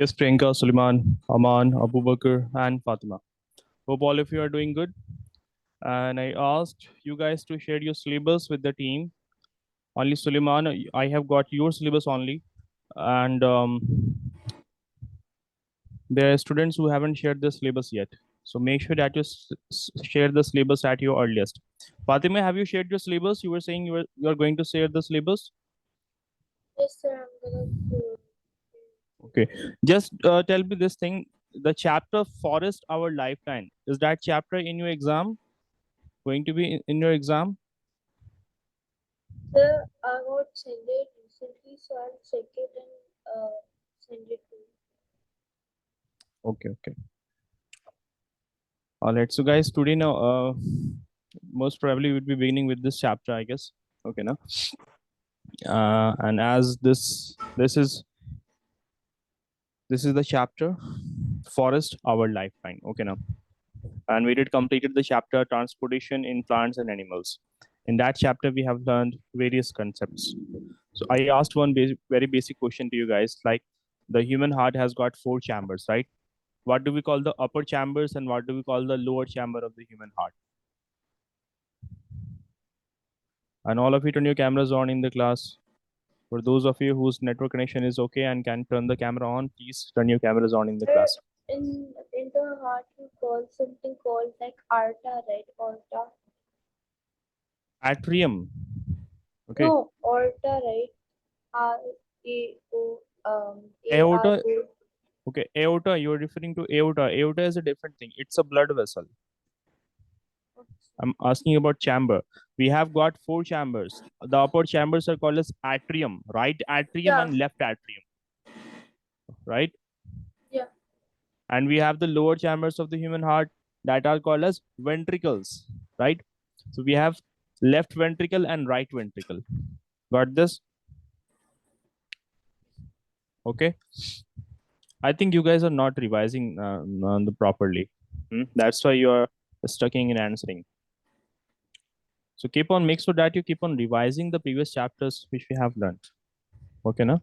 Yes, Priyanka, Suleiman, Aman, Abu Bakr, and Fatima. Hope all of you are doing good. And I asked you guys to share your syllabus with the team. Only Suleiman, I have got your syllabus only. And there are students who haven't shared the syllabus yet. So make sure that you share the syllabus at your earliest. Fatima, have you shared your syllabus? You were saying you are going to share the syllabus. Yes, sir. I'm gonna do. Okay. Just tell me this thing. The chapter Forest Our Lifetime, is that chapter in your exam? Going to be in your exam? Sir, I got sent it recently, so I'll check it and send it to you. Okay, okay. All right. So, guys, today now, most probably we'll be beginning with this chapter, I guess. Okay, now, and as this is the chapter, Forest Our Lifetime. Okay, now, and we did completed the chapter Transportation in Plants and Animals. In that chapter, we have learned various concepts. So, I asked one very basic question to you guys, like the human heart has got 4 chambers, right? What do we call the upper chambers and what do we call the lower chamber of the human heart? And all of you turn your cameras on in the class. For those of you whose network connection is okay and can turn the camera on, please turn your cameras on in the Sir, class. in the heart you call something called like Arta, right? Orta. Atrium. Okay. No, Orta, right? R-A-O Aorta. A-R-O. Okay. Aorta. You're referring to aorta. Aorta is a different thing. It's a blood vessel. I'm asking about chamber. We have got 4 chambers. The upper chambers are called as atrium, right atrium Yeah, and left atrium, right? yeah. And we have the lower chambers of the human heart that are called as ventricles, right? So we have left ventricle and right ventricle. Got this? Okay. I think you guys are not revising properly. That's why you are stuck in answering. So keep on, make sure that you keep on revising the previous chapters which we have learned. Okay, now?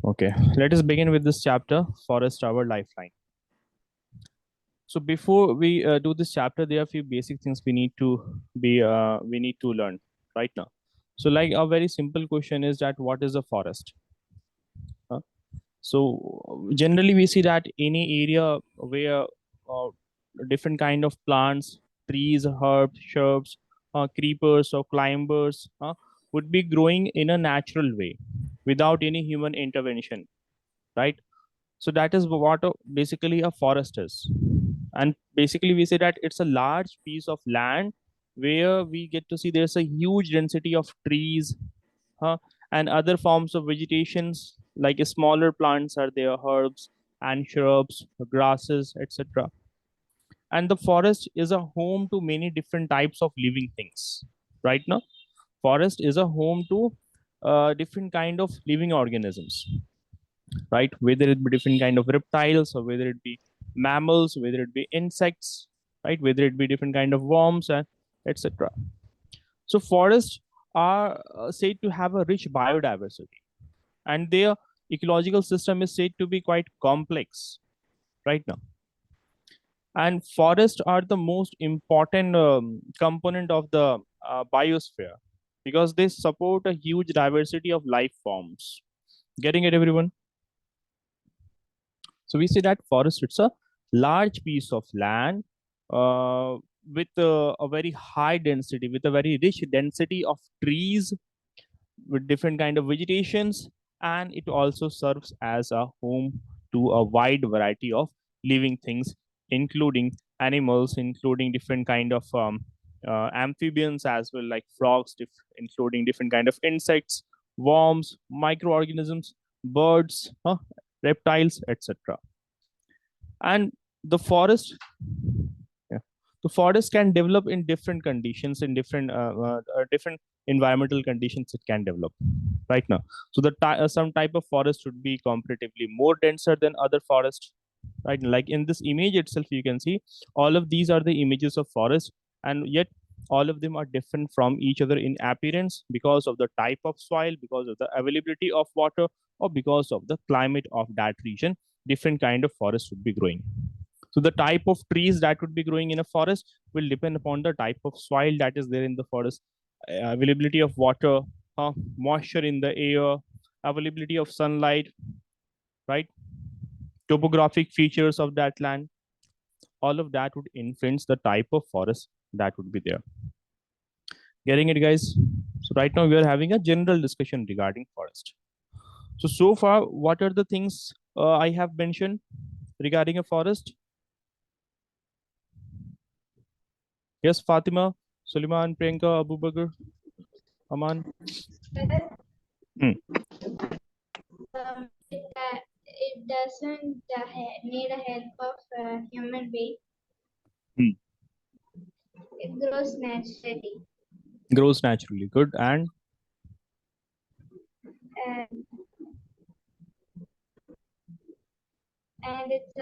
Okay, let us begin with this chapter, Forest Our Lifeline. So before we do this chapter, there are a few basic things we need to learn right now. So like a very simple question is that what is a forest? So generally we see that any area where different kind of plants, trees, herbs, shrubs, creepers or climbers would be growing in a natural way without any human intervention, right? So that is what basically a forest is. And basically we say that it's a large piece of land where we get to see there's a huge density of trees, huh, and other forms of vegetations like smaller plants are there, herbs and shrubs, grasses, etc. And the forest is a home to many different types of living things. Right now, forest is a home to different kind of living organisms, right? Whether it be different kind of reptiles or whether it be mammals, whether it be insects, right? Whether it be different kind of worms and etc. So forests are said to have a rich biodiversity, and their ecological system is said to be quite complex right now. And forests are the most important component of the biosphere because they support a huge diversity of life forms. Getting it, everyone? So we see that forest, it's a large piece of land with a very high density, with a very rich density of trees, with different kind of vegetations, and it also serves as a home to a wide variety of living things, including animals, including different kind of amphibians as well, like frogs, including different kind of insects, worms, microorganisms, birds, reptiles, etc. And the forest, yeah, the forest can develop in different conditions, in different environmental conditions it can develop right now. So some type of forest would be comparatively more denser than other forests, right? Like in this image itself you can see all of these are the images of forest, and yet All of them are different from each other in appearance because of the type of soil, because of the availability of water, or because of the climate of that region. Different kind of forest would be growing. So the type of trees that would be growing in a forest will depend upon the type of soil that is there in the forest, availability of water, moisture in the air, availability of sunlight, right? Topographic features of that land. All of that would influence the type of forest that would be there. Getting it, guys? So right now we are having a general discussion regarding forest. So far, what are the things I have mentioned regarding a forest? Yes, Fatima, Suleiman, Priyanka, Abu Bakr, Aman. Hmm. It doesn't need a help of human being. Hmm. It grows naturally, Grows naturally. Good. And and it's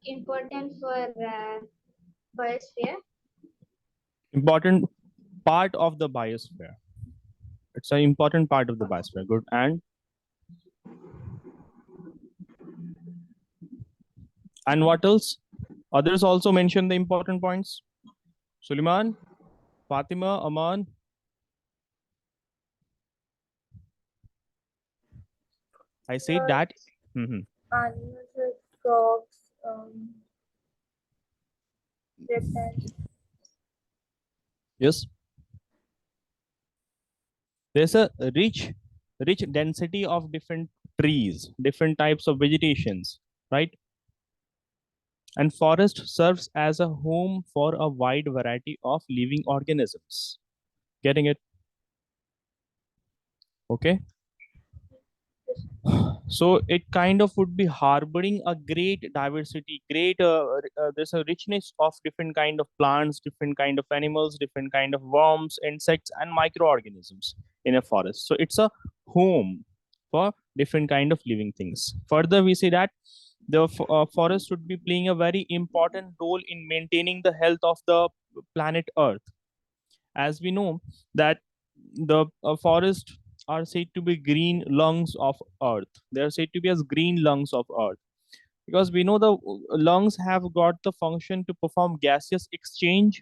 important for biosphere. important part of the biosphere. It's an important part of the biosphere. Good. And what else? Others also mentioned the important points. Suleiman, Fatima, Aman. I said Uh, that. Mhm. Animals like frogs, reptiles. Yes. There's a rich density of different trees, different types of vegetations, right? And forest serves as a home for a wide variety of living organisms. Getting it? Okay. So it kind of would be harboring a great diversity, great there's a richness of different kind of plants, different kind of animals, different kind of worms, insects, and microorganisms in a forest. So it's a home for different kind of living things. Further, we see that the forest would be playing a very important role in maintaining the health of the planet Earth. As we know that the forests are said to be green lungs of Earth. They are said to be as green lungs of Earth because we know the lungs have got the function to perform gaseous exchange,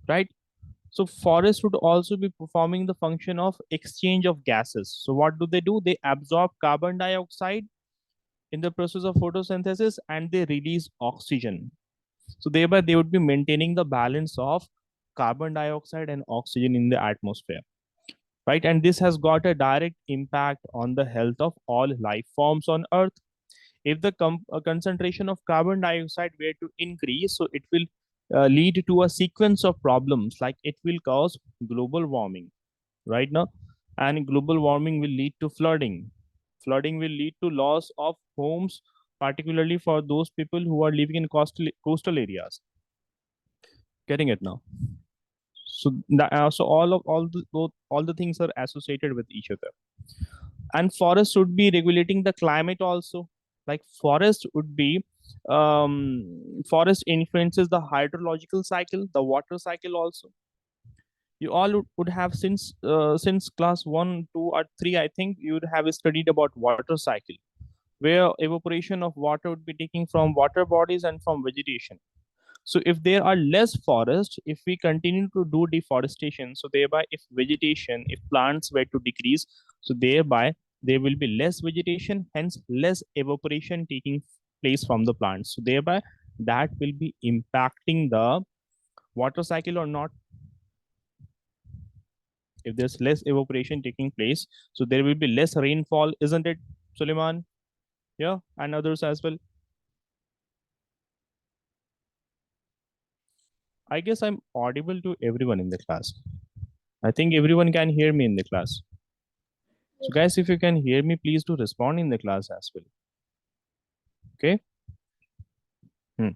right? So forests would also be performing the function of exchange of gases. So what do? They absorb carbon dioxide in the process of photosynthesis and they release oxygen. So thereby they would be maintaining the balance of carbon dioxide and oxygen in the atmosphere, right? And this has got a direct impact on the health of all life forms on Earth. If the concentration of carbon dioxide were to increase, so it will lead to a sequence of problems, like it will cause global warming, right now, and global warming will lead to flooding. Flooding will lead to loss of homes, particularly for those people who are living in coastal areas. Getting it now? So so all the things are associated with each other. And forest should be regulating the climate also. Like forest would be forest influences the hydrological cycle, the water cycle also. You all would have since class 1, 2, or 3, I think you would have studied about water cycle, where evaporation of water would be taking from water bodies and from vegetation. So if there are less forests, if we continue to do deforestation, so thereby if vegetation, if plants were to decrease, so thereby there will be less vegetation, hence less evaporation taking place from the plants. So thereby that will be impacting the water cycle or not. If there's less evaporation taking place, so there will be less rainfall, isn't it, Suleiman? Yeah, and others as well. I guess I'm audible to everyone in the class. I think everyone can hear me in the class. So, Yes. guys, if you can hear me, please do respond in the class as well. Okay. Hmm.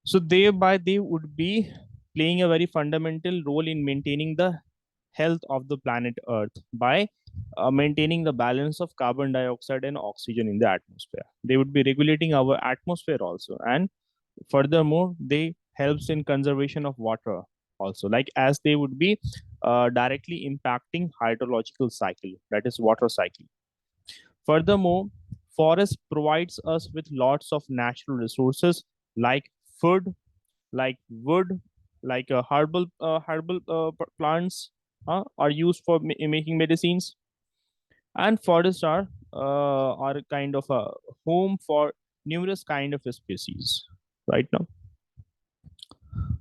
So, thereby they would be playing a very fundamental role in maintaining the health of the planet Earth by maintaining the balance of carbon dioxide and oxygen in the atmosphere. They would be regulating our atmosphere also. And Furthermore, they helps in conservation of water also, like as they would be directly impacting hydrological cycle, that is water cycle. Furthermore, forest provides us with lots of natural resources like food, like wood, like herbal plants are used for making medicines, and forests are kind of a home for numerous kind of species right now.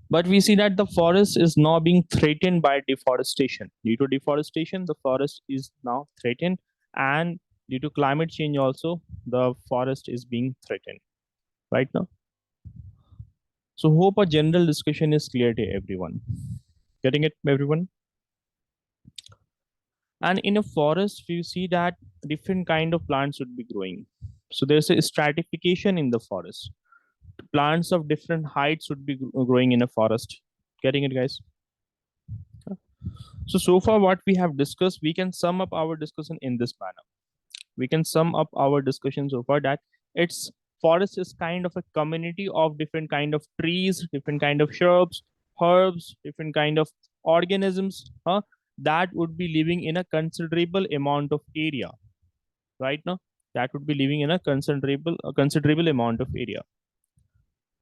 But we see that the forest is now being threatened by deforestation. Due to deforestation, the forest is now threatened, and due to climate change also, the forest is being threatened right now. So hope a general discussion is clear to everyone. Getting it, everyone? And in a forest, we see that different kind of plants would be growing. So there's a stratification in the forest. Plants of different heights would be growing in a forest. Getting it, guys? So far what we have discussed, we can sum up our discussion in this manner. We can sum up our discussion so far that it's forest is kind of a community of different kind of trees, different kind of shrubs, herbs, different kind of organisms that would be living in a considerable amount of area right now. That would be living in a considerable amount of area.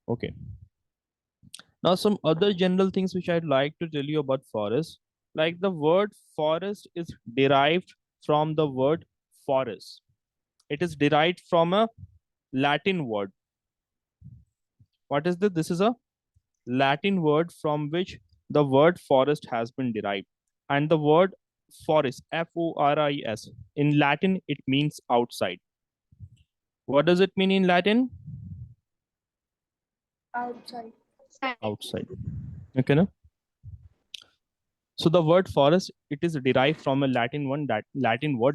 Okay. Now, some other general things which I'd like to tell you about forest, like the word forest is derived from the word forest. It is derived from a Latin word. What is this? This is a Latin word from which the word forest has been derived. And the word forest, Foris, in Latin, it means outside. What does it mean in Latin? Outside. Outside. Okay, no? So the word forest, it is derived from a Latin word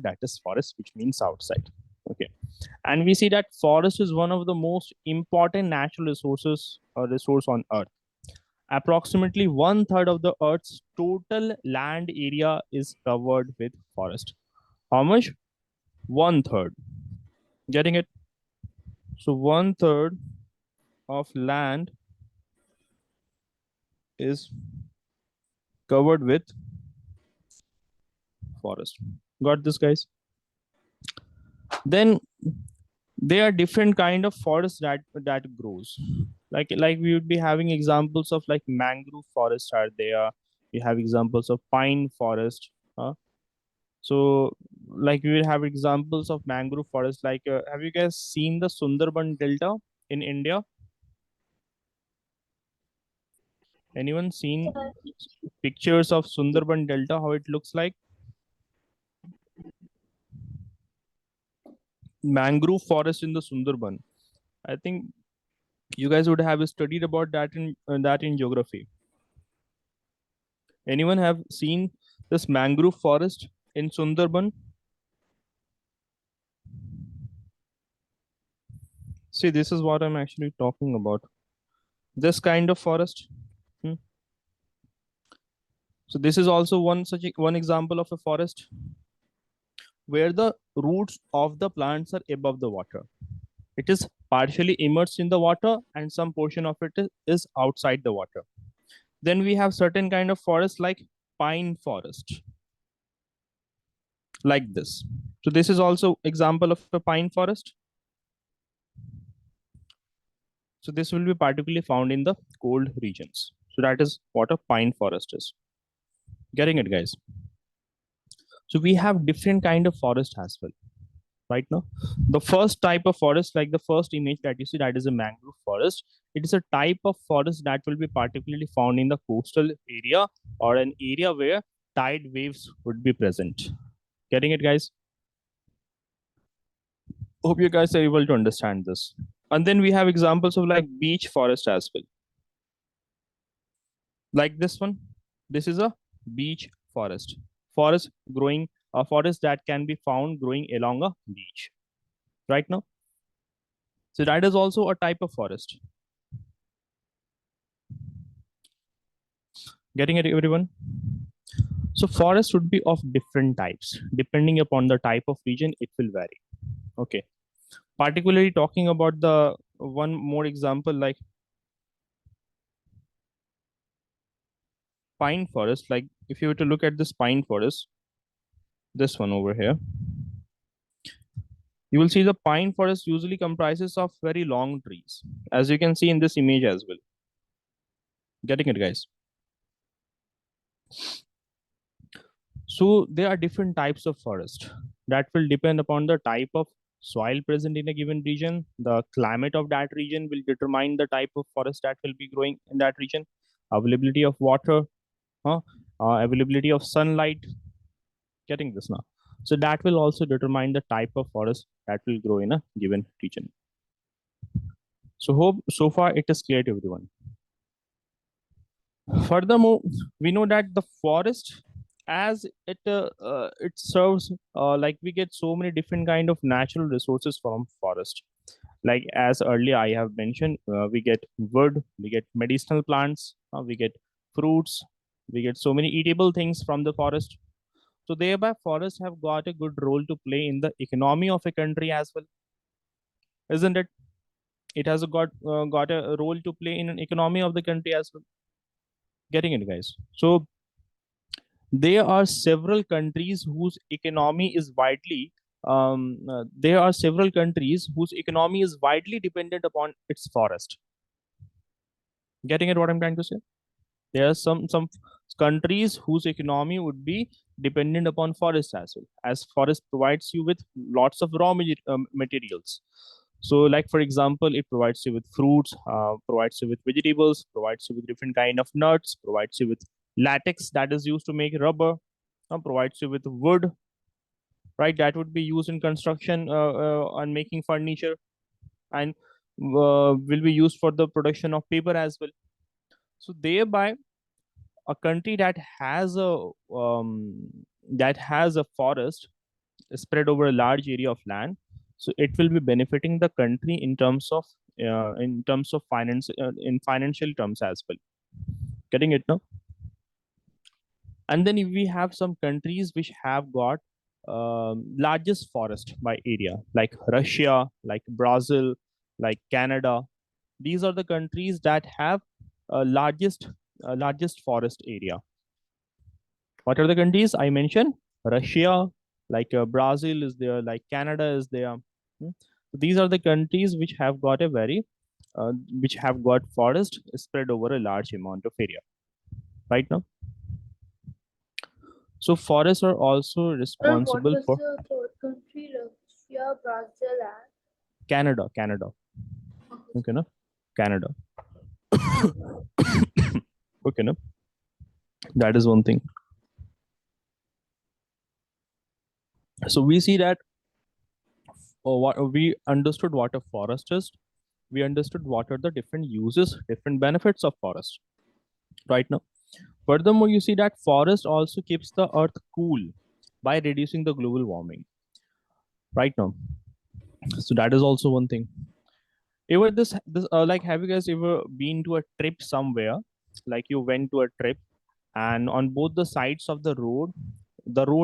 that is forest, which means outside. Okay, and we see that forest is one of the most important natural resources or resource on Earth. Approximately 1/3 of the Earth's total land area is covered with forest. How much? 1/3. Getting it? So 1/3 of land is covered with forest. Got this, guys? Then there are different kind of forests that grows. Like we would be having examples of like mangrove forests are there. We have examples of pine forest. So like we will have examples of mangrove forest. Like have you guys seen the Sundarban Delta in India? Anyone seen pictures of Sundarban Delta? How it looks like? Mangrove forest in the Sundarban. I think you guys would have studied about that in geography. Anyone have seen this mangrove forest in Sundarban? See, this is what I'm actually talking about. This kind of forest. Hmm. So this is also one example of a forest where the roots of the plants are above the water. It is partially immersed in the water and some portion of it is outside the water. Then we have certain kind of forest like pine forest, like this. So this is also example of a pine forest. So this will be particularly found in the cold regions. So that is what a pine forest is. Getting it, guys? So we have different kind of forest as well. Right now, the first type of forest, like the first image that you see, that is a mangrove forest. It is a type of forest that will be particularly found in the coastal area or an area where tide waves would be present. Getting it, guys? Hope you guys are able to understand this. And then we have examples of like beech forest as well. Like this one, this is a beech forest. Forest growing, a forest that can be found growing along a beach. Right now, so that is also a type of forest. Getting it, everyone? So forests would be of different types. Depending upon the type of region, it will vary. Okay. Particularly talking about the one more example, like pine forest, like if you were to look at this pine forest, this one over here, you will see the pine forest usually comprises of very long trees, as you can see in this image as well. Getting it, guys? So there are different types of forest that will depend upon the type of soil present in a given region. The climate of that region will determine the type of forest that will be growing in that region. Availability of water, huh? Availability of sunlight. Getting this now? So that will also determine the type of forest that will grow in a given region. So hope so far it is clear to everyone. Furthermore, we know that the forest, as it serves, like we get so many different kind of natural resources from forest. Like as earlier I have mentioned, we get wood, we get medicinal plants, we get fruits, we get so many eatable things from the forest. So thereby, forests have got a good role to play in the economy of a country as well, isn't it? It has got a role to play in an economy of the country as well. Getting it, guys? So there are several countries whose economy is widely there are several countries whose economy is widely dependent upon its forest. Getting it, what I'm trying to say? There are some countries whose economy would be dependent upon forest as well, as forest provides you with lots of materials. So like for example, it provides you with fruits, provides you with vegetables, provides you with different kind of nuts, provides you with latex that is used to make rubber, provides you with wood, right, that would be used in construction and making furniture, and will be used for the production of paper as well. So thereby, a country that has a forest spread over a large area of land, so it will be benefiting the country in terms of finance, in financial terms as well. Getting it now? And then if we have some countries which have got largest forest by area, like Russia, like Brazil, like Canada. These are the countries that have largest forest area. What are the countries I mentioned? Russia, like Brazil is there, like Canada is there. Hmm. So these are the countries which have got forest spread over a large amount of area. Right now, so forests are also Sir, what responsible was for the third country? Russia, Brazil, and Canada. Canada, okay, no, Canada. Okay, no, that is one thing. So we see that what we understood what a forest is. We understood what are the different uses, different benefits of forest. Right now, furthermore, you see that forest also keeps the earth cool by reducing the global warming. Right now, so that is also one thing. Ever this like, have you guys ever been to a trip somewhere? Like you went to a trip, and on both the sides of the road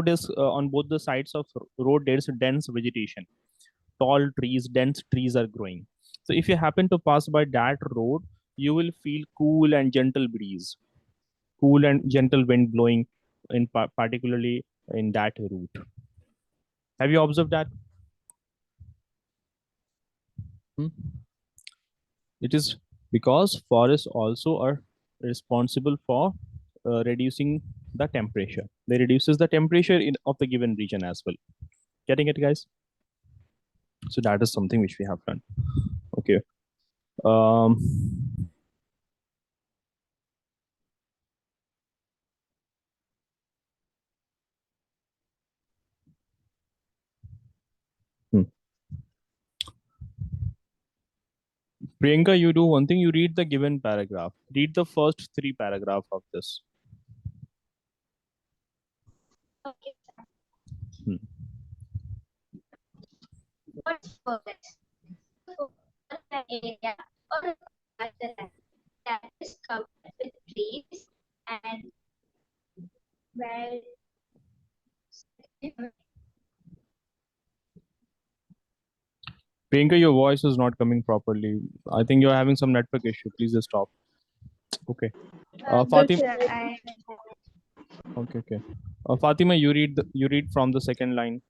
is on both the sides of road there is a dense vegetation, tall trees, dense trees are growing. So if you happen to pass by that road, you will feel cool and gentle breeze, cool and gentle wind blowing in particularly in that route. Have you observed that? Hmm? It is because forests also are responsible for reducing the temperature. They reduces the temperature of the given region as well. Getting it, guys? So that is something which we have done. Okay. Um, hmm. Priyanka, you do one thing. You read the given paragraph. Read the first three paragraph of this. okay. Hmm. What's forest? For an area or a part of the land that is covered with trees and well. Priyanka, your voice is not coming properly. I think you're having some network issue. Please just stop. Okay. Good, Fatima. sir. I Okay. Okay. Fatima, you read from the second line,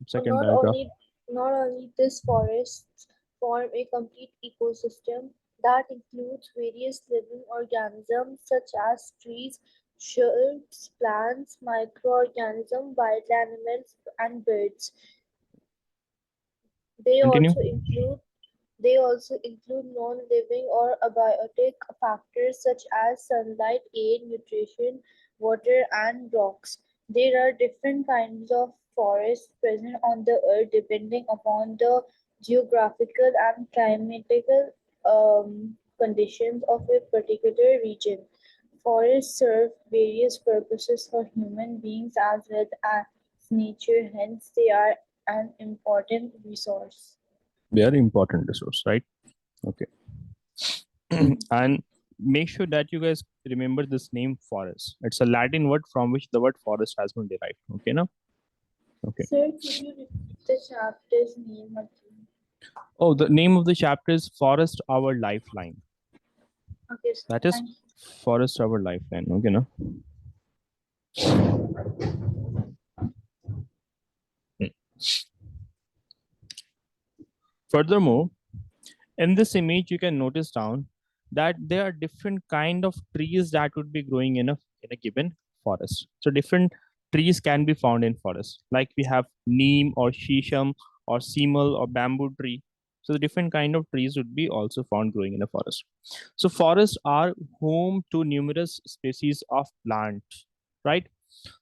second Not paragraph. only not only this, forests form a complete ecosystem that includes various living organisms such as trees, shrubs, plants, microorganisms, wild animals, and birds. They Continue. also include they also include non-living or abiotic factors such as sunlight, air, nutrition, water, and rocks. There are different kinds of forests present on the earth depending upon the geographical and climatical conditions of a particular region. Forests serve various purposes for human beings as well as nature, hence they are an important resource. They are important resource, right? Okay. And make sure that you guys remember this name forest. It's a Latin word from which the word forest has been derived. Okay, now. Okay. Sir, could you repeat the chapter's name again? Oh, the name of the chapter is Forest Our Lifeline. Okay, sir. That is Thank you. Forest Our Lifeline. Okay, now. Furthermore, in this image, you can notice down that there are different kind of trees that would be growing in a given forest. So different trees can be found in forest. Like we have neem or shisham or simul or bamboo tree. So the different kind of trees would be also found growing in a forest. So forests are home to numerous species of plants, right?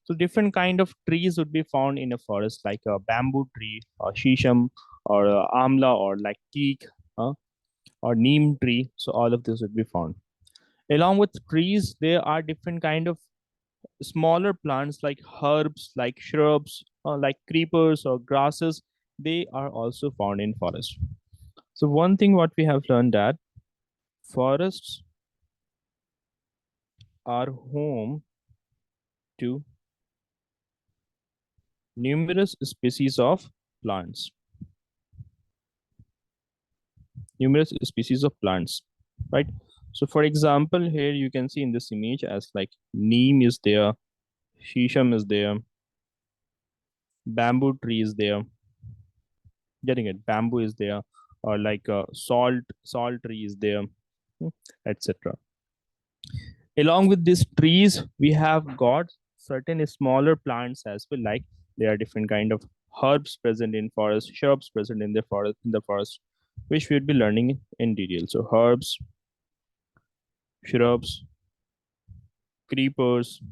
So different kind of trees would be found in a forest, like a bamboo tree, or shisham, or amla, or like teak, uh, or neem tree. So all of this would be found. Along with trees, there are different kind of smaller plants like herbs, like shrubs, like creepers or grasses. They are also found in forest. So one thing what we have learned that forests are home to numerous species of plants. Numerous species of plants, right? So for example, here you can see in this image as like neem is there, shisham is there, bamboo tree is there, getting it, bamboo is there, or like salt tree is there, etc. Along with these trees, we have got certain smaller plants as well, like there are different kind of herbs present in forest, shrubs present in the forest, which we'll be learning in detail. So herbs, shrubs, creepers,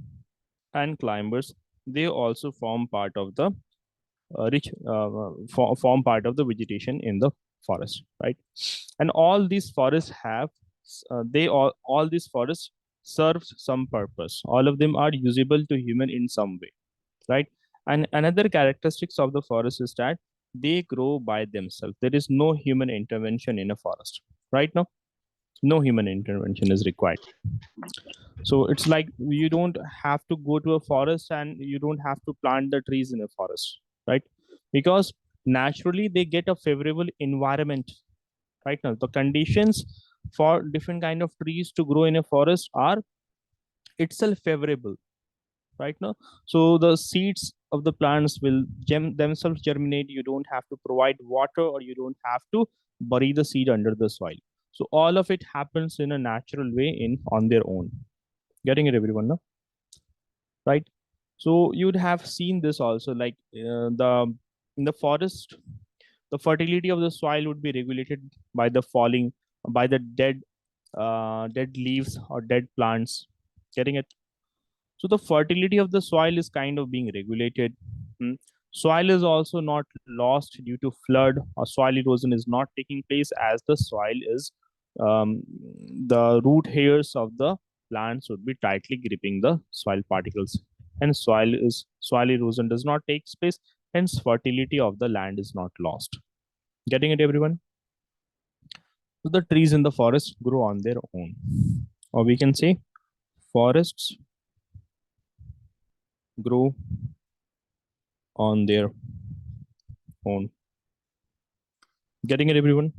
and climbers, they also form part of the form part of the vegetation in the forest, right? And all these forests have all these forests serves some purpose. All of them are usable to human in some way, right? And another characteristics of the forest is that they grow by themselves. There is no human intervention in a forest, right? Now, no human intervention is required. So it's like you don't have to go to a forest and you don't have to plant the trees in a forest, right? Because naturally they get a favorable environment. Right now the conditions for different kind of trees to grow in a forest are itself favorable, right now. So the seeds of the plants will themselves germinate. You don't have to provide water, or you don't have to bury the seed under the soil. So all of it happens in a natural way in on their own. Getting it, everyone, no? Right? So you'd have seen this also, like the in the forest, the fertility of the soil would be regulated by the falling, by the dead leaves or dead plants. Getting it? So the fertility of the soil is kind of being regulated. Hmm. Soil is also not lost due to flood, or soil erosion is not taking place, as the soil is the root hairs of the plants would be tightly gripping the soil particles. And soil erosion does not take place, hence fertility of the land is not lost. Getting it, everyone? So the trees in the forest grow on their own. Or we can say forests grow on their own. Getting it, everyone?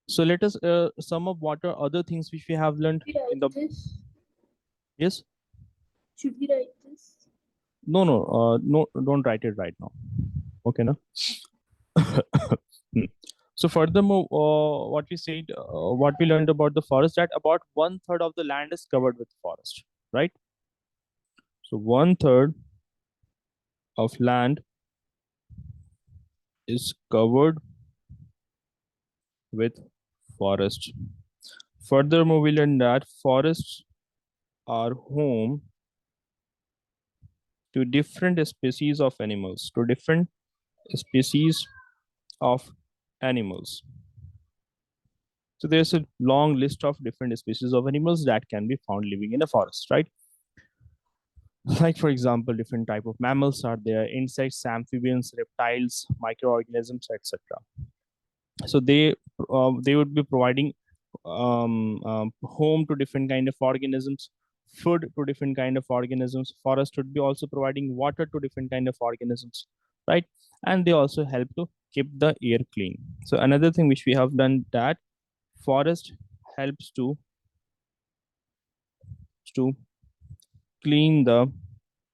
So let us sum up what are other things which we have learned Should we in write the. this? Yes. Should we write this? No, no, no, don't write it right now. Okay, no. Hmm. So furthermore, what we said, what we learned about the forest, that about 1/3 of the land is covered with forest, right? So 1/3 of land is covered with forest. Furthermore, we learned that forests are home to different species of animals, to different species of animals. So there's a long list of different species of animals that can be found living in a forest, right? Like for example, different type of mammals are there, insects, amphibians, reptiles, microorganisms, etc. So they would be providing home to different kind of organisms, food to different kind of organisms. Forest would be also providing water to different kind of organisms, right? And they also help to keep the air clean. So another thing which we have done, that forest helps to clean the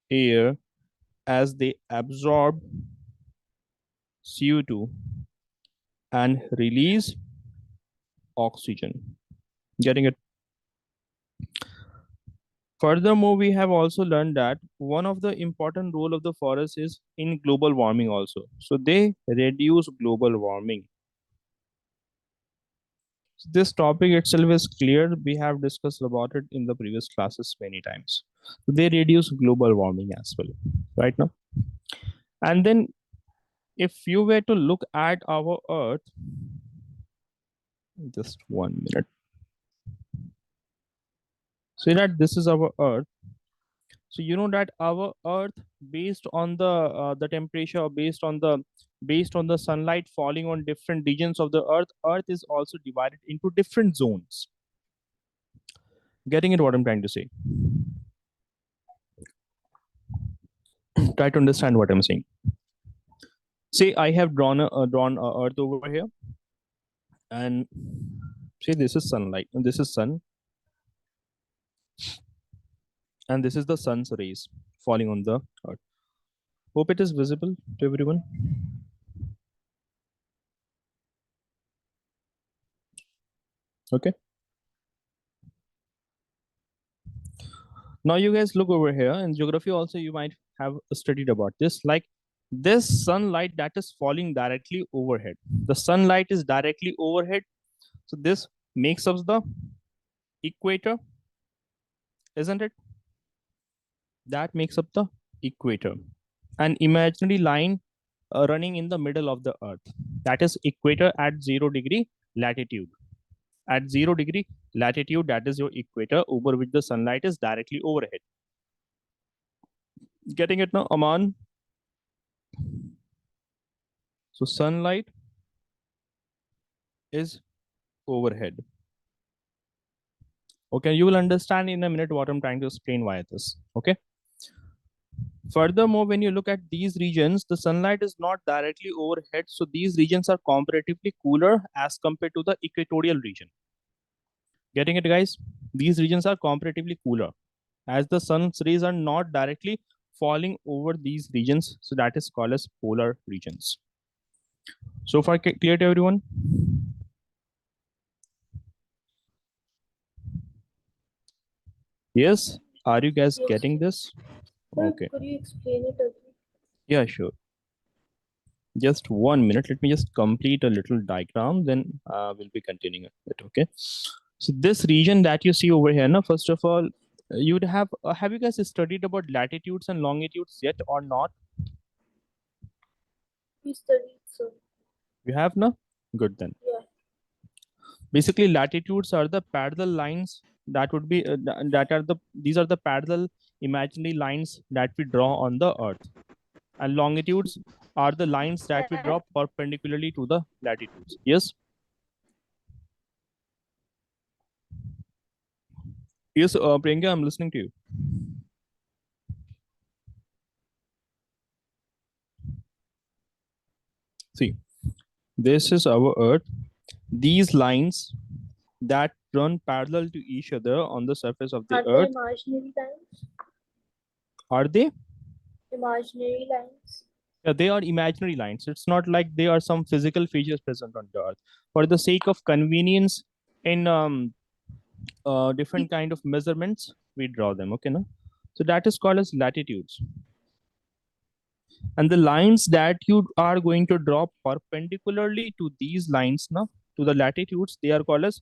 air as they absorb CO2 and release oxygen. Getting it? Furthermore, we have also learned that one of the important role of the forest is in global warming also. So they reduce global warming. So this topic itself is clear. We have discussed about it in the previous classes many times. So they reduce global warming as well, right now. And then if you were to look at our Earth, just 1 minute. So that this is our Earth. So you know that our Earth, based on the temperature, or based on the sunlight falling on different regions of the Earth, Earth is also divided into different zones. Getting it? What I'm trying to say. Try to understand what I'm saying. Say I have drawn a Earth over here, and say this is sunlight, and this is sun, and this is the sun's rays falling on the Earth. Hope it is visible to everyone. Okay. Now you guys look over here. In geography also you might have studied about this. Like this sunlight that is falling directly overhead. The sunlight is directly overhead. So this makes up the equator, isn't it? That makes up the equator. An imaginary line running in the middle of the earth. That is equator at 0 degree latitude. At 0 degree latitude, that is your equator over which the sunlight is directly overhead. Getting it now, Aman? So sunlight is overhead. Okay, you will understand in a minute what I'm trying to explain why this. Okay. Furthermore, when you look at these regions, the sunlight is not directly overhead. So these regions are comparatively cooler as compared to the equatorial region. Getting it, guys? These regions are comparatively cooler as the sun's rays are not directly falling over these regions. So that is called as polar regions. So far clear to everyone? Yes. Are you guys Yes. getting this? Sir, Okay. could you explain it again? Yeah, sure. Just 1 minute. Let me just complete a little diagram. Then we'll be continuing it. Okay. So this region that you see over here, now, first of all, you'd have you guys studied about latitudes and longitudes yet or not? We studied, sir. You have now? Good then. Yeah. Basically, latitudes are the parallel lines that would be that are these are the parallel imaginary lines that we draw on the Earth, and longitudes are the lines that we draw perpendicularly to the latitudes. Yes. Yes, Priyanka, I'm listening to you. See, this is our Earth. these lines that run parallel to each other on the surface of the Are they earth, imaginary lines? are they? Imaginary lines. Yeah, they are imaginary lines. It's not like they are some physical features present on the earth. For the sake of convenience in different kind of measurements, we draw them. Okay, no? So that is called as latitudes. And the lines that you are going to draw perpendicularly to these lines, now to the latitudes, they are called as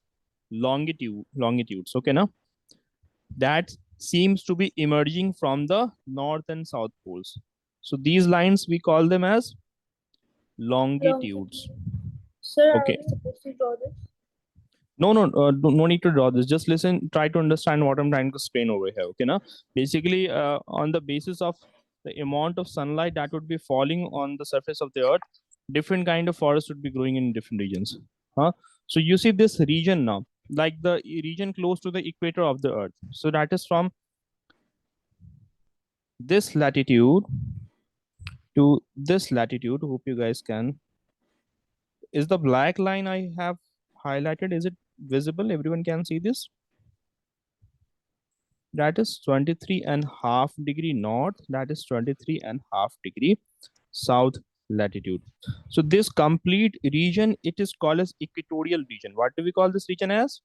longitudes. Okay, now that seems to be emerging from the north and south poles. So these lines we call them as longitudes. Longitude. Sir, are Okay. we supposed to draw this? No need to draw this. Just listen, try to understand what I'm trying to explain over here. Okay, now basically, on the basis of the amount of sunlight that would be falling on the surface of the earth, different kind of forests would be growing in different regions. So you see this region now, like the region close to the equator of the earth. So that is from this latitude to this latitude. Hope you guys can. Is the black line I have highlighted, is it visible? Everyone can see this? That is 23.5 degree north, that is 23.5 degree south latitude. So this complete region, it is called as equatorial region. What do we call this region as?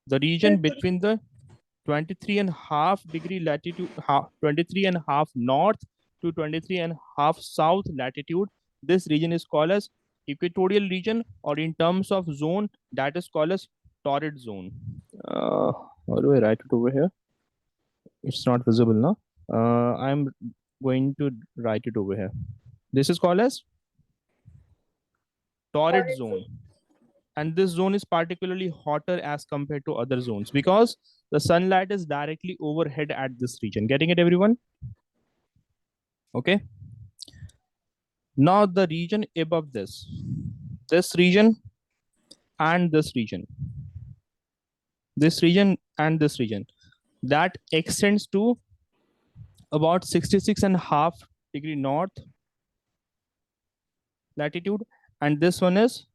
The region between the 23.5 degree latitude, 23.5 north to 23.5 south latitude. This region is called as equatorial region, or in terms of zone, that is called as torrid zone. How do I write it over here? It's not visible now. I'm going to write it over here. This is called as torrid zone. And this zone is particularly hotter as compared to other zones because the sunlight is directly overhead at this region. Getting it, everyone? Okay. Now the region above this region and this region, this region and this region, that extends to about 66.5 degree north latitude, and this one is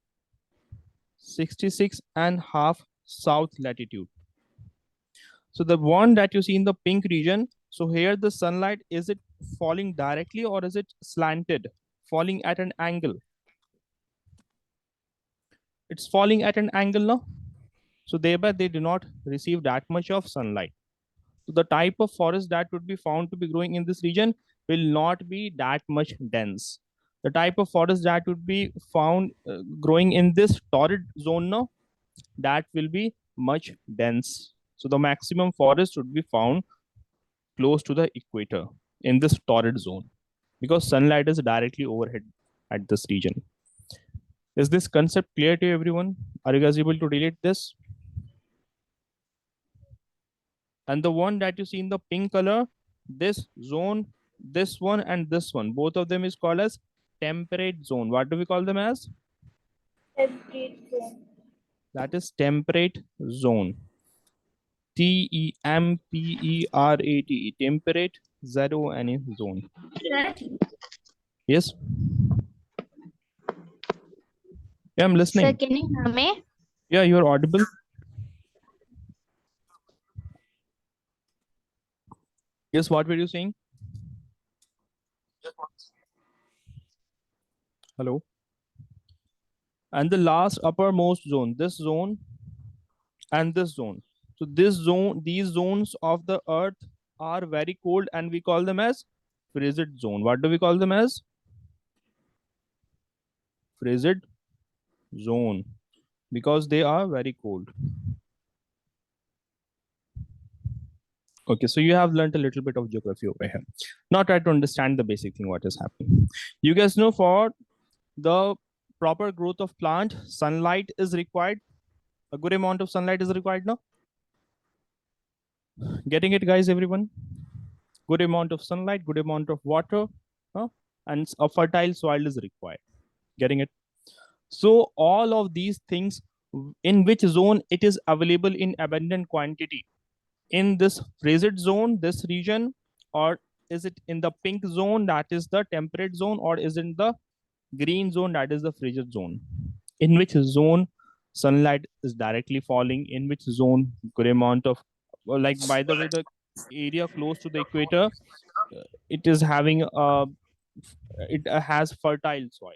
66.5 south latitude. So the one that you see in the pink region, so here the sunlight, is it falling directly or is it slanted, falling at an angle? It's falling at an angle now. So thereby they do not receive that much of sunlight. So the type of forest that would be found to be growing in this region will not be that much dense. The type of forest that would be found growing in this torrid zone now, that will be much dense. So the maximum forest would be found close to the equator in this torrid zone because sunlight is directly overhead at this region. Is this concept clear to everyone? Are you guys able to relate this? And the one that you see in the pink color, this zone, this one and this one, both of them is called as temperate zone. What do we call them as? Temperate zone. That is temperate zone. Temperate, temperate, ZONE zone. Yes. Yeah, I'm listening. Sir, can you hear me? Yeah, you're audible. Yes, what were you saying? Hello. And the last uppermost zone, this zone and this zone. So this zone, these zones of the earth are very cold and we call them as frigid zone. What do we call them as? Frigid zone, because they are very cold. Okay, so you have learned a little bit of geography over here. Now try to understand the basic thing what is happening. You guys know for the proper growth of plant, sunlight is required. A good amount of sunlight is required now. Getting it, guys, everyone? Good amount of sunlight, good amount of water, and a fertile soil is required. Getting it? So all of these things, in which zone it is available in abundant quantity? In this frigid zone, this region, or is it in the pink zone, that is the temperate zone, or is it in the Green zone, that is the frigid zone. In which zone sunlight is directly falling, in which zone good amount of, well, like by the way, the area close to the equator, it is having it has fertile soil,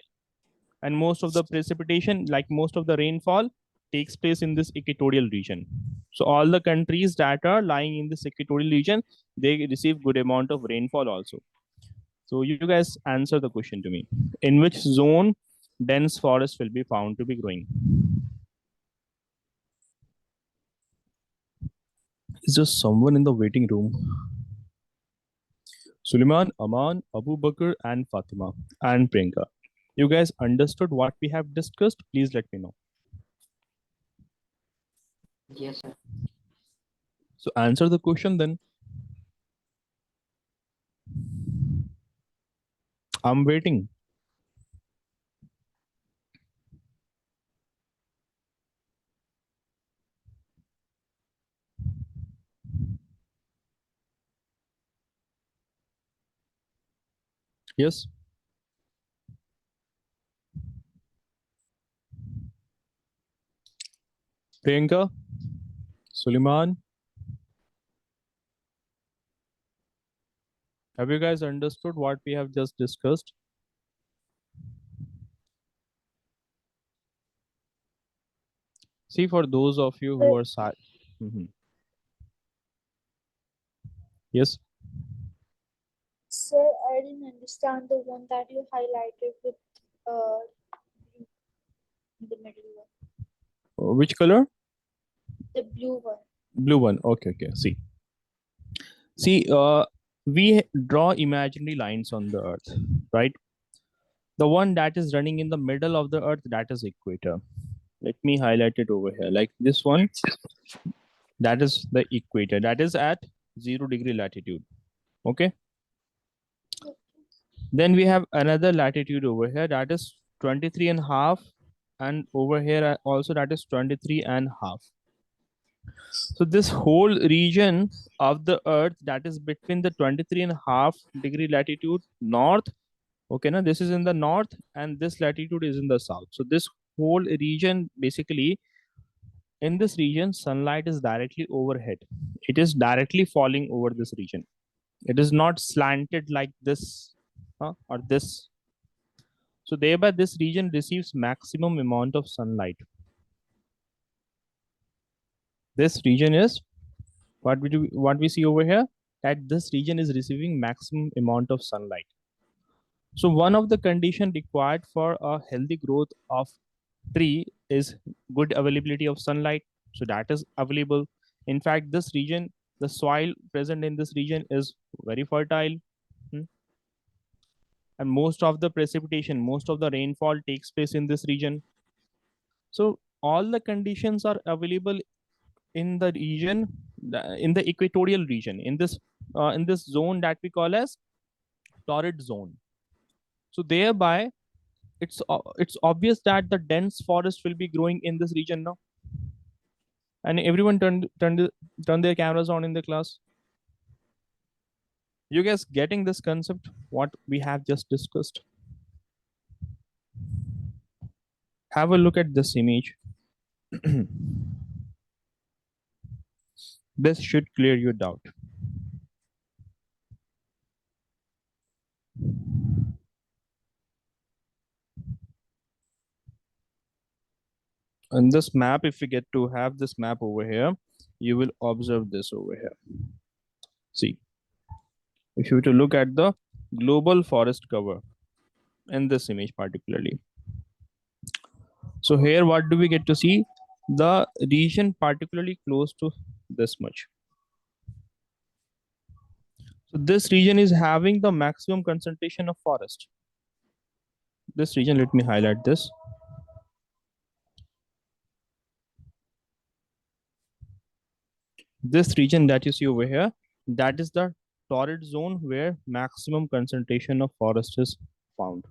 and most of the precipitation, like most of the rainfall, takes place in this equatorial region. So all the countries that are lying in this equatorial region, they receive good amount of rainfall also. So you guys answer the question to me. In which zone dense forest will be found to be growing? Is there someone in the waiting room? Suleiman, Aman, Abu Bakr, and Fatima, and Priyanka. You guys understood what we have discussed? Please let me know. Yes, sir. So answer the question then. I'm waiting. Yes. Priyanka, Suleiman, have you guys understood what we have just discussed? See, for those of you who are Yes. Sir, I didn't understand the one that you highlighted with the middle one. Which color? The blue one. Blue one. Okay, okay. See, we draw imaginary lines on the earth, right? The one that is running in the middle of the earth, that is equator. Let me highlight it over here. Like this one, that is the equator. That is at 0 degree latitude. Okay. Then we have another latitude over here, that is 23 and a half. And over here also, that is 23 and a half. So this whole region of the earth, that is between the 23 and a half degree latitude north. Okay, now this is in the north and this latitude is in the south. So this whole region, basically in this region, sunlight is directly overhead. It is directly falling over this region. It is not slanted like this or this. So thereby this region receives maximum amount of sunlight. This region is what we see over here, that this region is receiving maximum amount of sunlight. So one of the condition required for a healthy growth of tree is good availability of sunlight. So that is available. In fact, this region, the soil present in this region is very fertile. And most of the precipitation, most of the rainfall takes place in this region. So all the conditions are available in the region, in the equatorial region, in this zone that we call as torrid zone. So thereby it's obvious that the dense forest will be growing in this region now. And everyone turn their cameras on in the class. You guys getting this concept, what we have just discussed? Have a look at this image. This should clear your doubt. And this map, if you get to have this map over here, you will observe this over here. See, if you were to look at the global forest cover in this image particularly. So here, what do we get to see? The region particularly close to this much. So this region is having the maximum concentration of forest. This region, let me highlight this. This region that you see over here, that is the torrid zone where maximum concentration of forest is found.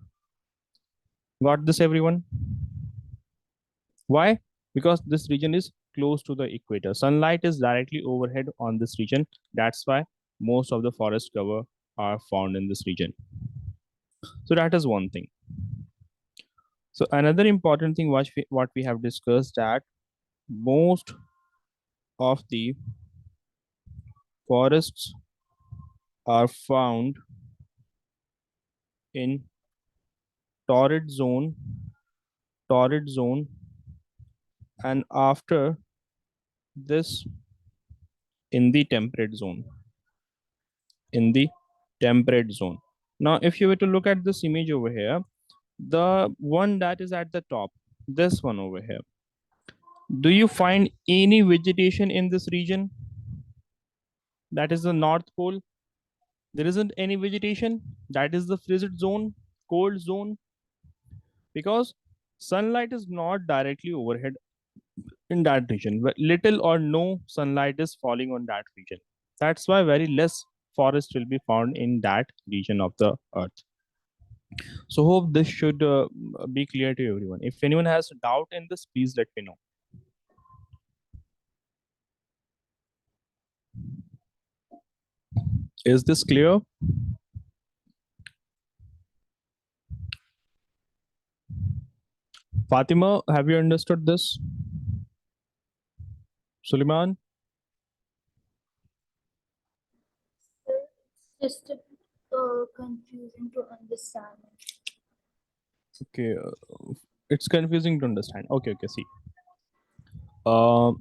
Got this, everyone? Why? Because this region is close to the equator. Sunlight is directly overhead on this region. That's why most of the forest cover are found in this region. So that is one thing. So another important thing what we have discussed, that most of the forests are found in torrid zone, torrid zone, and after this in the temperate zone, in the temperate zone. Now, if you were to look at this image over here, the one that is at the top, this one over here, do you find any vegetation in this region? That is the North Pole. There isn't any vegetation. That is the frigid zone, cold zone, because sunlight is not directly overhead in that region. Little or no sunlight is falling on that region. That's why very less forest will be found in that region of the earth. So hope this should be clear to everyone. If anyone has doubt in this, please let me know. Is this clear? Fatima, have you understood this? Suleiman? It's just a bit confusing to understand. Okay, it's confusing to understand. Okay, see. Um,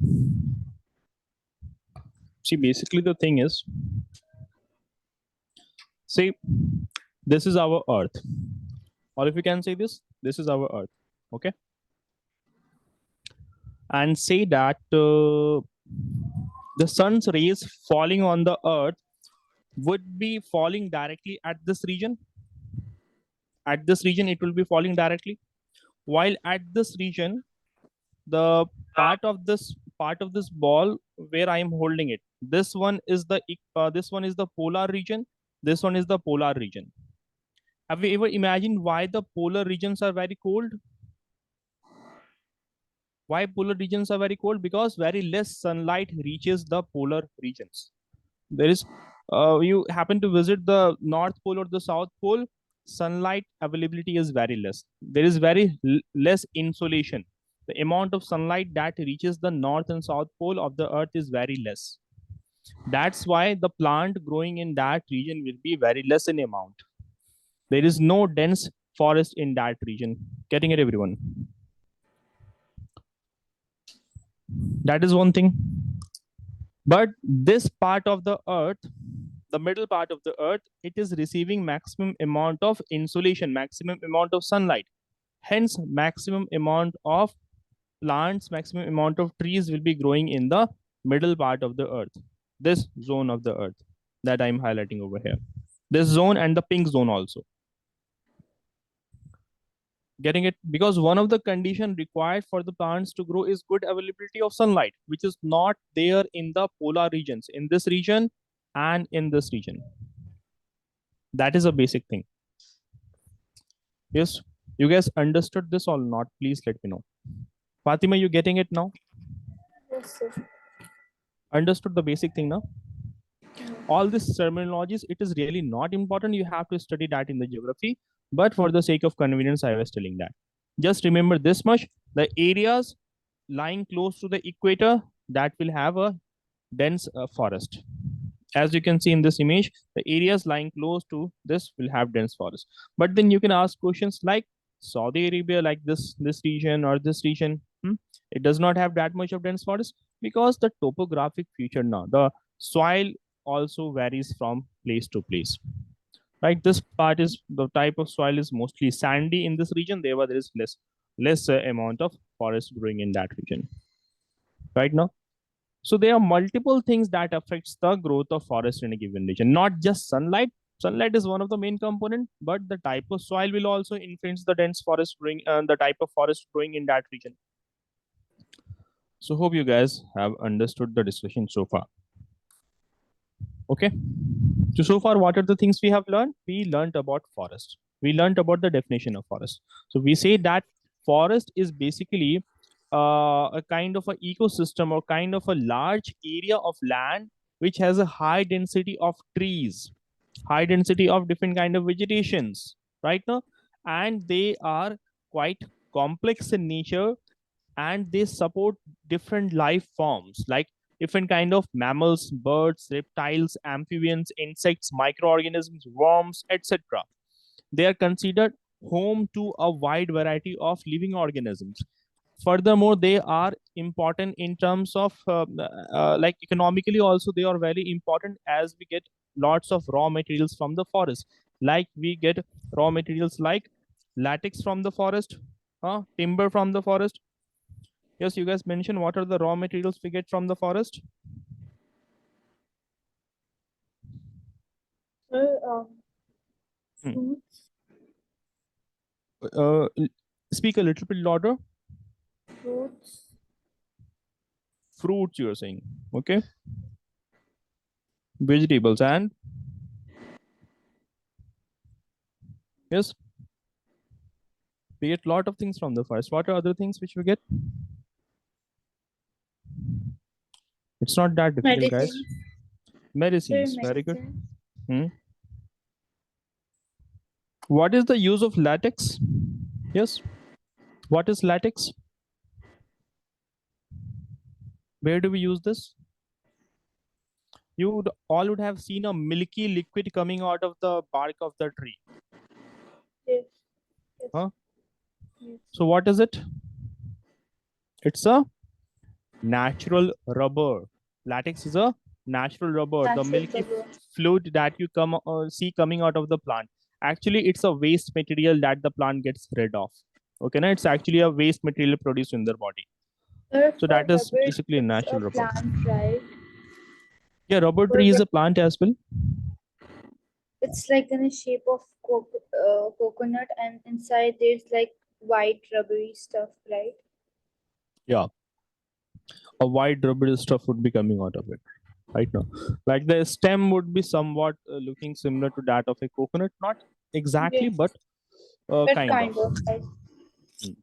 see, basically the thing is, see, this is our earth. Or if you can say this is our earth. Okay. And say that the sun's rays falling on the earth would be falling directly at this region. At this region, it will be falling directly. While at this region, the part of this ball where I am holding it, this one is the polar region. This one is the polar region. Have you ever imagined why the polar regions are very cold? Why polar regions are very cold? Because very less sunlight reaches the polar regions. There is, you happen to visit the North Pole or the South Pole, sunlight availability is very less. There is very less insolation. The amount of sunlight that reaches the North and South Pole of the Earth is very less. That's why the plant growing in that region will be very less in amount. There is no dense forest in that region. Getting it, everyone? That is one thing. But this part of the earth, the middle part of the earth, it is receiving maximum amount of insolation, maximum amount of sunlight. Hence, maximum amount of plants, maximum amount of trees will be growing in the middle part of the earth. This zone of the earth that I'm highlighting over here. This zone and the pink zone also. Getting it? Because one of the condition required for the plants to grow is good availability of sunlight, which is not there in the polar regions, in this region and in this region. That is a basic thing. Yes, you guys understood this or not? Please let me know. Fatima, you getting it now? Yes, sir. Understood the basic thing now? All these terminologies, it is really not important. You have to study that in the geography, but for the sake of convenience, I was telling that. Just remember this much: the areas lying close to the equator, that will have a dense forest. As you can see in this image, the areas lying close to this will have dense forest. But then you can ask questions like Saudi Arabia, like this region or this region, it does not have that much of dense forest, because the topographic feature, now the soil also varies from place to place. Right, this part is the type of soil is mostly sandy in this region. Therefore, there is less amount of forest growing in that region. Right now, so there are multiple things that affects the growth of forest in a given region, not just sunlight. Sunlight is one of the main component, but the type of soil will also influence the dense forest growing and the type of forest growing in that region. So hope you guys have understood the discussion so far. Okay. So far, what are the things we have learned? We learned about forest. We learned about the definition of forest. So we say that forest is basically a kind of an ecosystem or kind of a large area of land which has a high density of trees, high density of different kind of vegetations, right now, and they are quite complex in nature, and they support different life forms like different kind of mammals, birds, reptiles, amphibians, insects, microorganisms, worms, etc. They are considered home to a wide variety of living organisms. Furthermore, they are important in terms of like economically also. They are very important as we get lots of raw materials from the forest. Like we get raw materials like latex from the forest, timber from the forest. Yes, you guys mentioned what are the raw materials we get from the forest. Sir, Hmm. fruits, uh, Speak a little bit louder. fruits, Fruits, you're saying. Okay. Vegetables and yes, we get lot of things from the forest. What are other things which we get? It's not that difficult, guys. medicine, sir, Medicines, very good. medicine, Hmm. What is the use of latex? Yes. What is latex? Where do we use this? You would all would have seen a milky liquid coming out of the bark of the tree. yes, yes, Huh? yes. So what is it? It's a natural rubber. Latex is a natural rubber. The Natural milky rubber. fluid that you see coming out of the plant. Actually, it's a waste material that the plant gets rid of. Okay, now it's actually a waste material produced in their body. Sir, So for that is rubber, basically a it's a natural rubber. plant, right? Yeah, rubber For tree is a plant as well. it's like in the shape of coconut, and inside there's like white rubbery stuff, right? Yeah, a white rubber stuff would be coming out of it right now. Like the stem would be somewhat looking similar to that of a coconut, not exactly, Yes, but but kind of. kind of like Mm.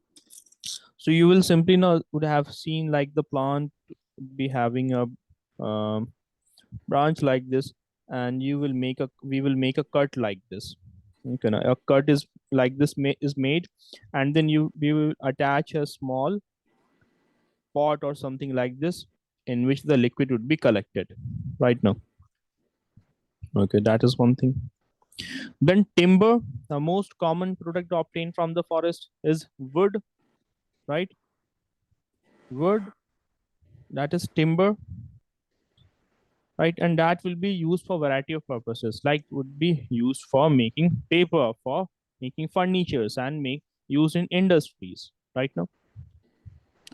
So you will simply know would have seen like the plant be having a branch like this, and you will make a we will make a cut like this. Okay, now a cut is like this is made, and then we will attach a small pot or something like this in which the liquid would be collected right now. Okay, that is one thing. Then timber, the most common product obtained from the forest is wood, right? Wood, that is timber, right? And that will be used for variety of purposes, like would be used for making paper, for making furnitures, and make used in industries right now.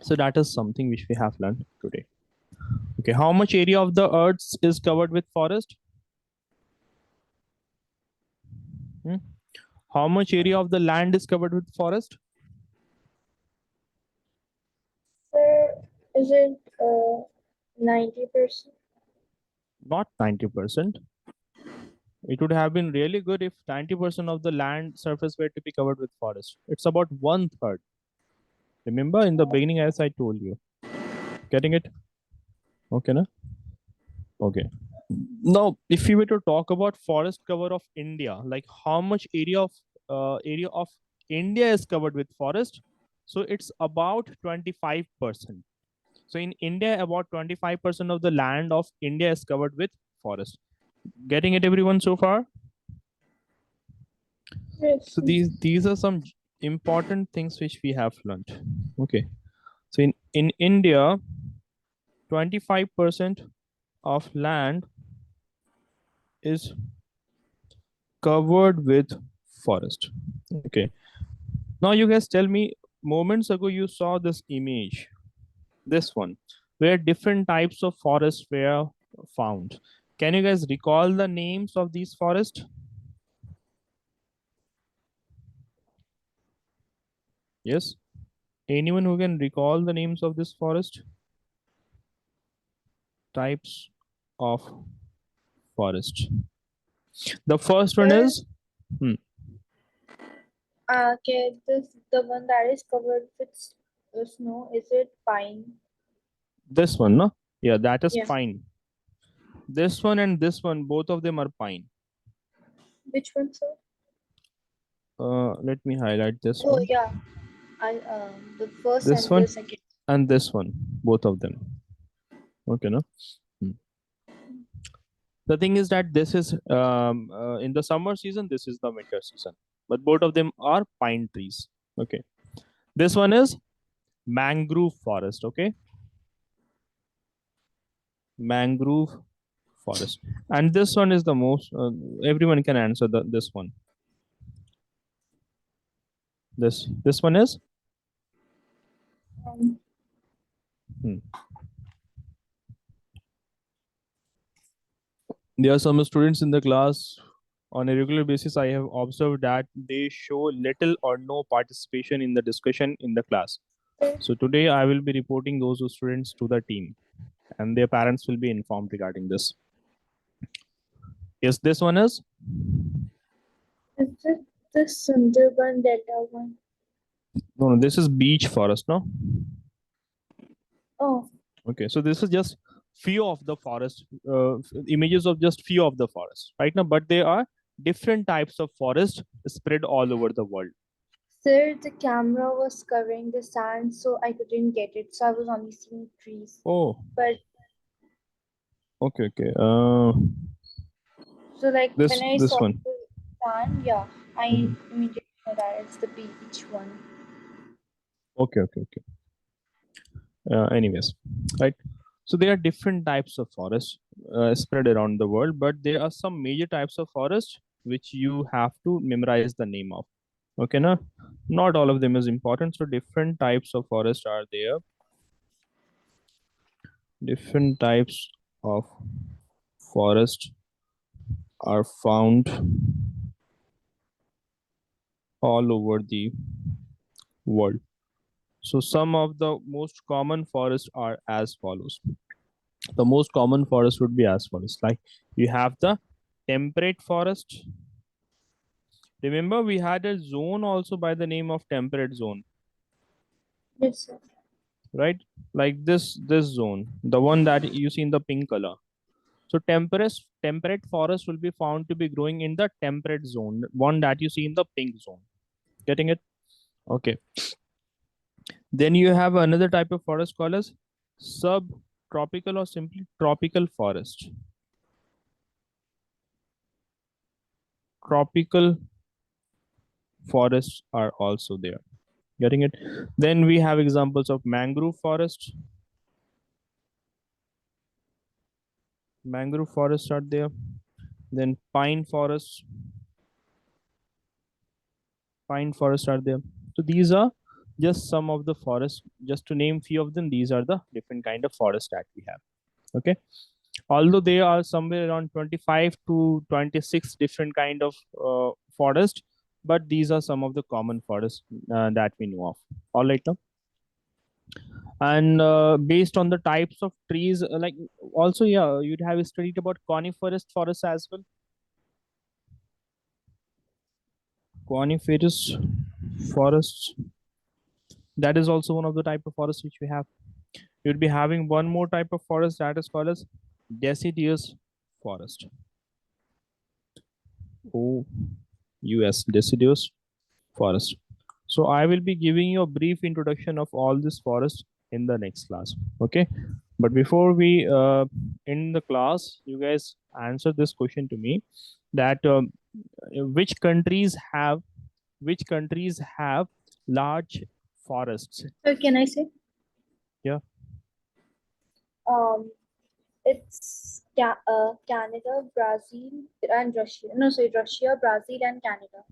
So that is something which we have learned today. Okay, how much area of the earth is covered with forest? Hmm? How much area of the land is covered with forest? sir, is it 90%? Not 90%. It would have been really good if 90% of the land surface were to be covered with forest. It's about one third. Remember in the beginning, as I told you. Getting it? Okay, na? Okay. Now, if we were to talk about forest cover of India, like how much area of India is covered with forest? So it's about 25%. So in India, about 25% of the land of India is covered with forest. Getting it, everyone, so far? Yes. So these are some important things which we have learned. Okay. So in India, 25% of land is covered with forest. Okay. Now you guys tell me, moments ago you saw this image, this one, where different types of forests were found. Can you guys recall the names of these forests? Yes. Anyone who can recall the names of this forest? Types of forest. The first one Sir, is hmm, okay, this the one that is covered with snow. Is it pine? this one, no? Yeah, that is Yeah. pine. This one and this one, both of them are pine. Which one, sir? Let me highlight this Oh one. yeah, The first This and one the second. and this one, both of them. Okay, no. The thing is that this is in the summer season, this is the winter season, but both of them are pine trees. Okay, this one is mangrove forest. Okay, mangrove forest, and this one is the most everyone can answer this one. This one is Um, hmm. There are some students in the class on a regular basis. I have observed that they show little or no participation in the discussion in the class. So today I will be reporting those students to the team, and their parents will be informed regarding this. Yes, this one is is it the Sundarban Delta one? no. This is beech forest. No. Oh, Okay, so this is just few of the forest images of just few of the forest right now, but there are different types of forest spread all over the world. sir, the camera was covering the sand, so I couldn't get it. So I was only seeing trees. Oh, But okay, okay. so like when I This saw one. the sand, yeah, I Mhm. immediately know that it's the beach one. Okay, okay, okay. Anyways, right. So there are different types of forests spread around the world, but there are some major types of forest which you have to memorize the name of. Okay, no, not all of them is important. So different types of forest are there. Different types of forest are found all over the world. So some of the most common forests are as follows. The most common forest would be as follows. Like you have the temperate forest. Remember, we had a zone also by the name of temperate zone, Yes, sir. right? Like this zone, the one that you see in the pink color. So temperate forest will be found to be growing in the temperate zone, one that you see in the pink zone. Getting it? Okay. Then you have another type of forest called as subtropical or simply tropical forest. Tropical forests are also there. Getting it? Then we have examples of mangrove forest. Mangrove forests are there. Then pine forests. Pine forests are there. So these are just some of the forests. Just to name few of them, these are the different kind of forests that we have. Okay. Although there are somewhere around 25 to 26 different kind of forest, but these are some of the common forests that we know of. All right now. And based on the types of trees, like also, yeah, you'd have studied about coniferous forests as well. Coniferous forests, that is also one of the type of forests which we have. You'd be having one more type of forest that is called as deciduous forest. Deciduous forest. So I will be giving you a brief introduction of all this forest in the next class. Okay, but before we end the class, you guys answer this question to me: that which countries have which countries have large forests? So can I say? Yeah. Um, it's Canada, Brazil, and Russia. No, sorry, Russia, Brazil, and Canada.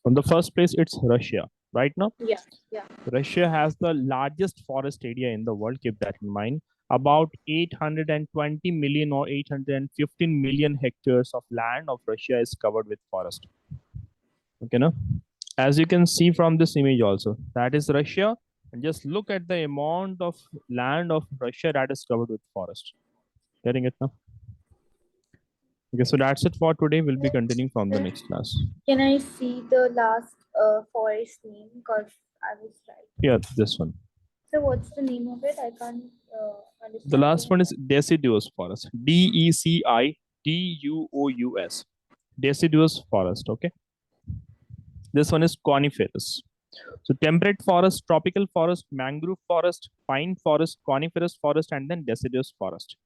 On the first place, it's Russia. Right now, Yeah, yeah. Russia has the largest forest area in the world. Keep that in mind. About 820 million or 815 million hectares of land of Russia is covered with forest. Okay, no? As you can see from this image also, that is Russia. And just look at the amount of land of Russia that is covered with forest. Getting it now? Okay, so that's it for today. We'll be continuing from the next class. Can I see the last forest name? Because I was right. Yeah, this one. So what's the name of it? I can't The understand. last one is deciduous forest. Deciduous. Deciduous forest. Okay. This one is coniferous. So temperate forest, tropical forest, mangrove forest, pine forest, coniferous forest, and then deciduous forest.